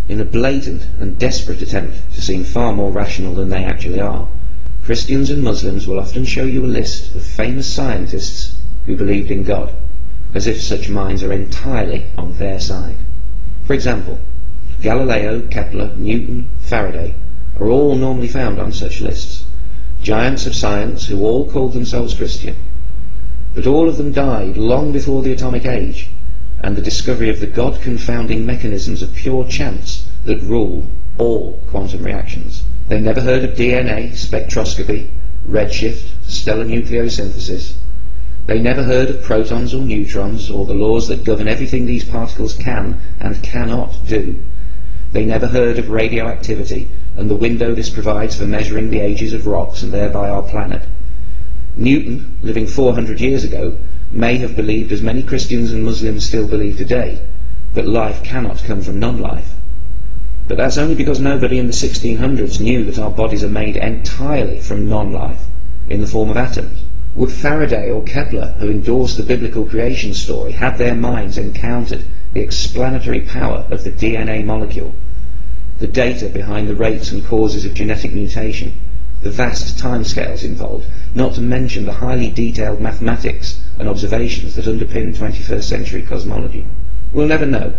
In a blatant and desperate attempt to seem far more rational than they actually are, Christians and Muslims will often show you a list of famous scientists who believed in God, as if such minds are entirely on their side. For example, Galileo, Kepler, Newton, Faraday are all normally found on such lists, giants of science who all called themselves Christian. But all of them died long before the atomic age and the discovery of the God-confounding mechanisms of pure chance that rule all quantum reactions. They never heard of DNA, spectroscopy, redshift, stellar nucleosynthesis. They never heard of protons or neutrons or the laws that govern everything these particles can and cannot do. They never heard of radioactivity and the window this provides for measuring the ages of rocks and thereby our planet. Newton, living 400 years ago, may have believed, as many Christians and Muslims still believe today, that life cannot come from non-life. But that's only because nobody in the 1600s knew that our bodies are made entirely from non-life, in the form of atoms. Would Faraday or Kepler, who endorsed the biblical creation story, have their minds encountered the explanatory power of the DNA molecule, the data behind the rates and causes of genetic mutation, the vast timescales involved, not to mention the highly detailed mathematics and observations that underpin 21st century cosmology? We'll never know,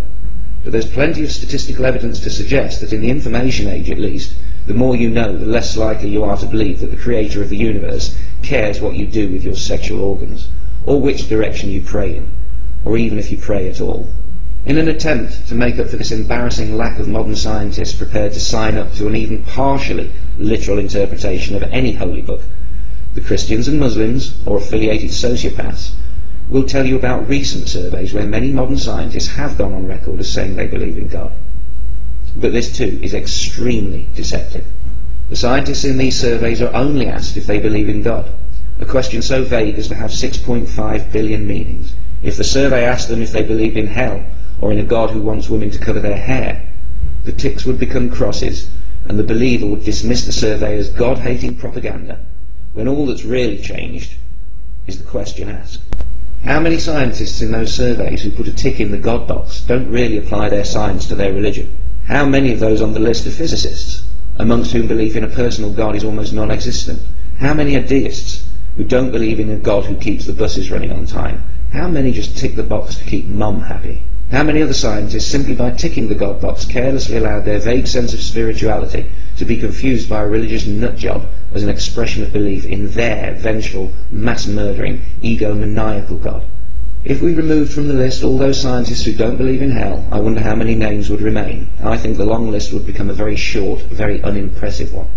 but there's plenty of statistical evidence to suggest that in the information age at least, the more you know, the less likely you are to believe that the creator of the universe cares what you do with your sexual organs, or which direction you pray in, or even if you pray at all. In an attempt to make up for this embarrassing lack of modern scientists prepared to sign up to an even partially literal interpretation of any holy book, the Christians and Muslims, or affiliated sociopaths, will tell you about recent surveys where many modern scientists have gone on record as saying they believe in God. But this too is extremely deceptive. The scientists in these surveys are only asked if they believe in God, a question so vague as to have 6.5 billion meanings. If the survey asked them if they believed in hell, or in a God who wants women to cover their hair, the ticks would become crosses, and the believer would dismiss the survey as God-hating propaganda, when all that's really changed is the question asked. How many scientists in those surveys who put a tick in the God box don't really apply their science to their religion? How many of those on the list are physicists, amongst whom belief in a personal God is almost non-existent? How many are deists, who don't believe in a God who keeps the buses running on time? How many just tick the box to keep mum happy? How many other scientists, simply by ticking the God box, carelessly allowed their vague sense of spirituality to be confused by a religious nutjob as an expression of belief in their vengeful, mass-murdering, egomaniacal God? If we removed from the list all those scientists who don't believe in hell, I wonder how many names would remain. I think the long list would become a very short, very unimpressive one.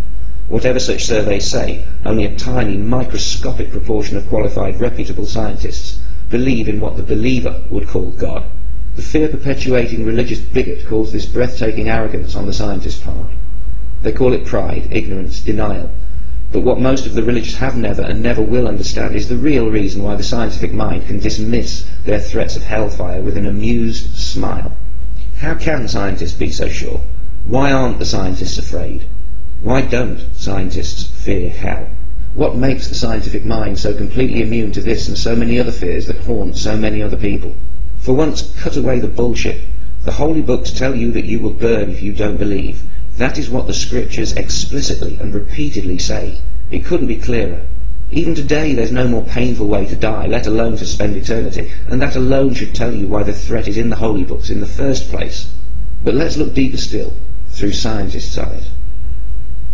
Whatever such surveys say, only a tiny, microscopic proportion of qualified, reputable scientists believe in what the believer would call God. The fear-perpetuating religious bigot calls this breathtaking arrogance on the scientist's part. They call it pride, ignorance, denial. But what most of the religious have never and never will understand is the real reason why the scientific mind can dismiss their threats of hellfire with an amused smile. How can scientists be so sure? Why aren't the scientists afraid? Why don't scientists fear hell? What makes the scientific mind so completely immune to this and so many other fears that haunt so many other people? For once, cut away the bullshit. The holy books tell you that you will burn if you don't believe. That is what the scriptures explicitly and repeatedly say. It couldn't be clearer. Even today there's no more painful way to die, let alone to spend eternity, and that alone should tell you why the threat is in the holy books in the first place. But let's look deeper still, through scientists' eyes.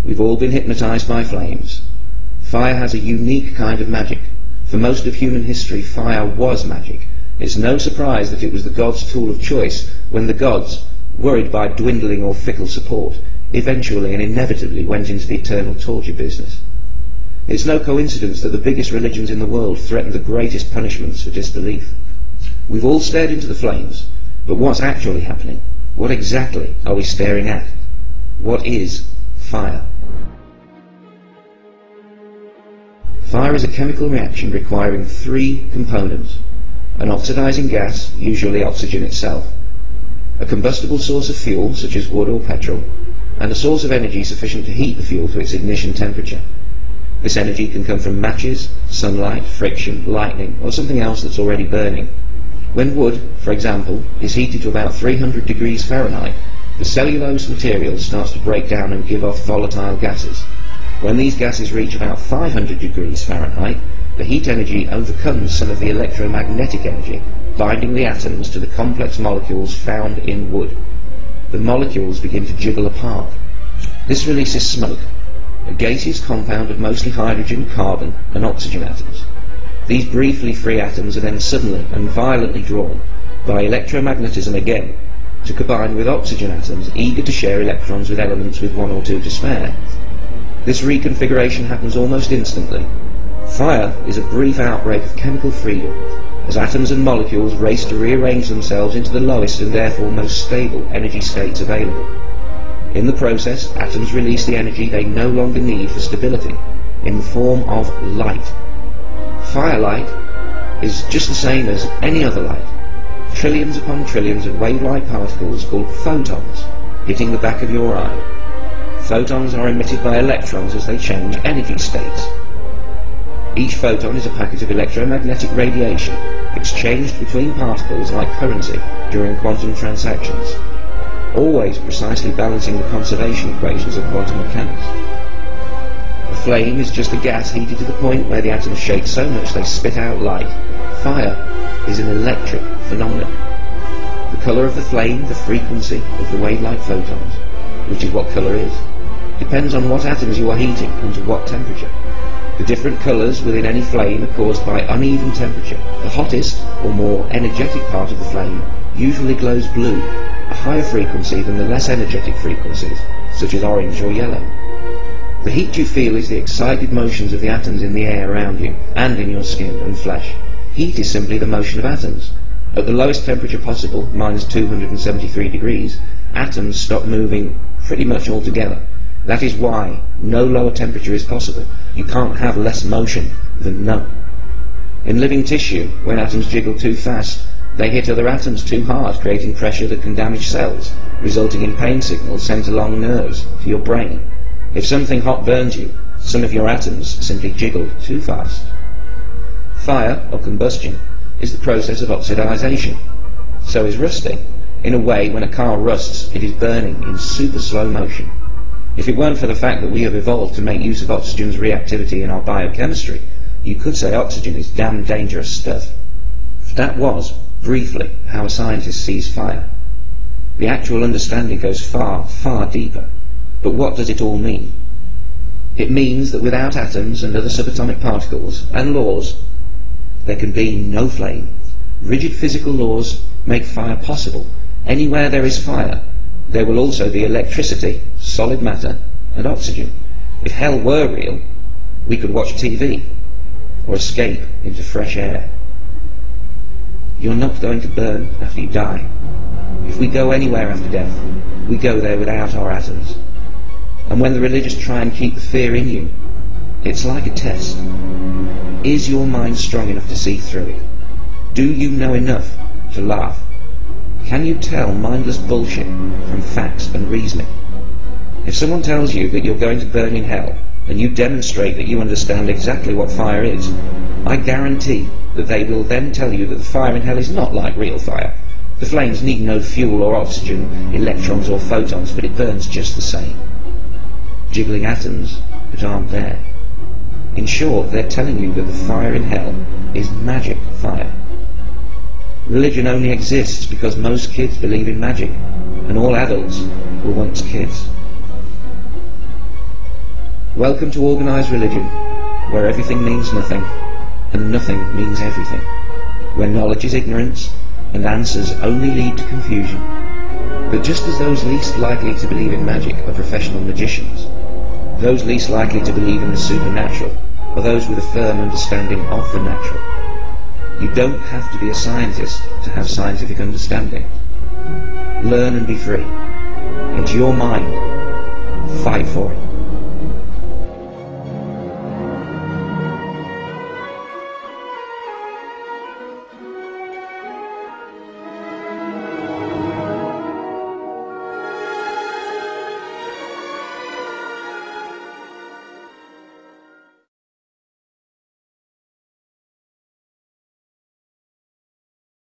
We've all been hypnotized by flames. Fire has a unique kind of magic. For most of human history, fire was magic. It's no surprise that it was the gods' tool of choice when the gods, worried by dwindling or fickle support, eventually and inevitably went into the eternal torture business. It's no coincidence that the biggest religions in the world threaten the greatest punishments for disbelief. We've all stared into the flames, but what's actually happening? What exactly are we staring at? What is fire? Fire is a chemical reaction requiring three components: an oxidizing gas, usually oxygen itself, a combustible source of fuel, such as wood or petrol, and a source of energy sufficient to heat the fuel to its ignition temperature. This energy can come from matches, sunlight, friction, lightning, or something else that's already burning. When wood, for example, is heated to about 300 degrees Fahrenheit, The cellulose material starts to break down and give off volatile gases. When these gases reach about 500 degrees Fahrenheit, the heat energy overcomes some of the electromagnetic energy, binding the atoms to the complex molecules found in wood. The molecules begin to jiggle apart. This releases smoke, a gaseous compound of mostly hydrogen, carbon and oxygen atoms. These briefly free atoms are then suddenly and violently drawn, by electromagnetism again, to combine with oxygen atoms eager to share electrons with elements with one or two to spare. This reconfiguration happens almost instantly. Fire is a brief outbreak of chemical freedom, as atoms and molecules race to rearrange themselves into the lowest and therefore most stable energy states available. In the process, atoms release the energy they no longer need for stability, in the form of light. Firelight is just the same as any other light. Trillions upon trillions of wave-like particles called photons hitting the back of your eye. Photons are emitted by electrons as they change energy states. Each photon is a packet of electromagnetic radiation exchanged between particles like currency during quantum transactions, always precisely balancing the conservation equations of quantum mechanics. A flame is just a gas heated to the point where the atoms shake so much they spit out light. Fire is an electric phenomenon. The colour of the flame, the frequency of the wave-like photons, which is what colour is, depends on what atoms you are heating and to what temperature. The different colours within any flame are caused by uneven temperature. The hottest, or more energetic part of the flame usually glows blue, a higher frequency than the less energetic frequencies, such as orange or yellow. The heat you feel is the excited motions of the atoms in the air around you, and in your skin and flesh. Heat is simply the motion of atoms. At the lowest temperature possible, minus 273 degrees, atoms stop moving pretty much altogether. That is why no lower temperature is possible. You can't have less motion than none. In living tissue, when atoms jiggle too fast, they hit other atoms too hard, creating pressure that can damage cells, resulting in pain signals sent along nerves to your brain. If something hot burns you, some of your atoms simply jiggled too fast. Fire, or combustion, is the process of oxidization. So is rusting. In a way, when a car rusts, it is burning in super slow motion. If it weren't for the fact that we have evolved to make use of oxygen's reactivity in our biochemistry, you could say oxygen is damn dangerous stuff. That was, briefly, how a scientist sees fire. The actual understanding goes far, far deeper. But what does it all mean? It means that without atoms and other subatomic particles and laws, there can be no flame. Rigid physical laws make fire possible. Anywhere there is fire, there will also be electricity, solid matter, and oxygen. If hell were real, we could watch TV, or escape into fresh air. You're not going to burn after you die. If we go anywhere after death, we go there without our atoms. And when the religious try and keep the fear in you, it's like a test. Is your mind strong enough to see through it? Do you know enough to laugh? Can you tell mindless bullshit from facts and reasoning? If someone tells you that you're going to burn in hell, and you demonstrate that you understand exactly what fire is, I guarantee that they will then tell you that the fire in hell is not like real fire. The flames need no fuel or oxygen, electrons or photons, but it burns just the same. Jiggling atoms that aren't there. In short, they're telling you that the fire in hell is magic fire. Religion only exists because most kids believe in magic, and all adults were once kids. Welcome to organised religion, where everything means nothing, and nothing means everything, where knowledge is ignorance, and answers only lead to confusion. But just as those least likely to believe in magic are professional magicians, those least likely to believe in the supernatural are those with a firm understanding of the natural. You don't have to be a scientist to have scientific understanding. Learn and be free. It's your mind. Fight for it.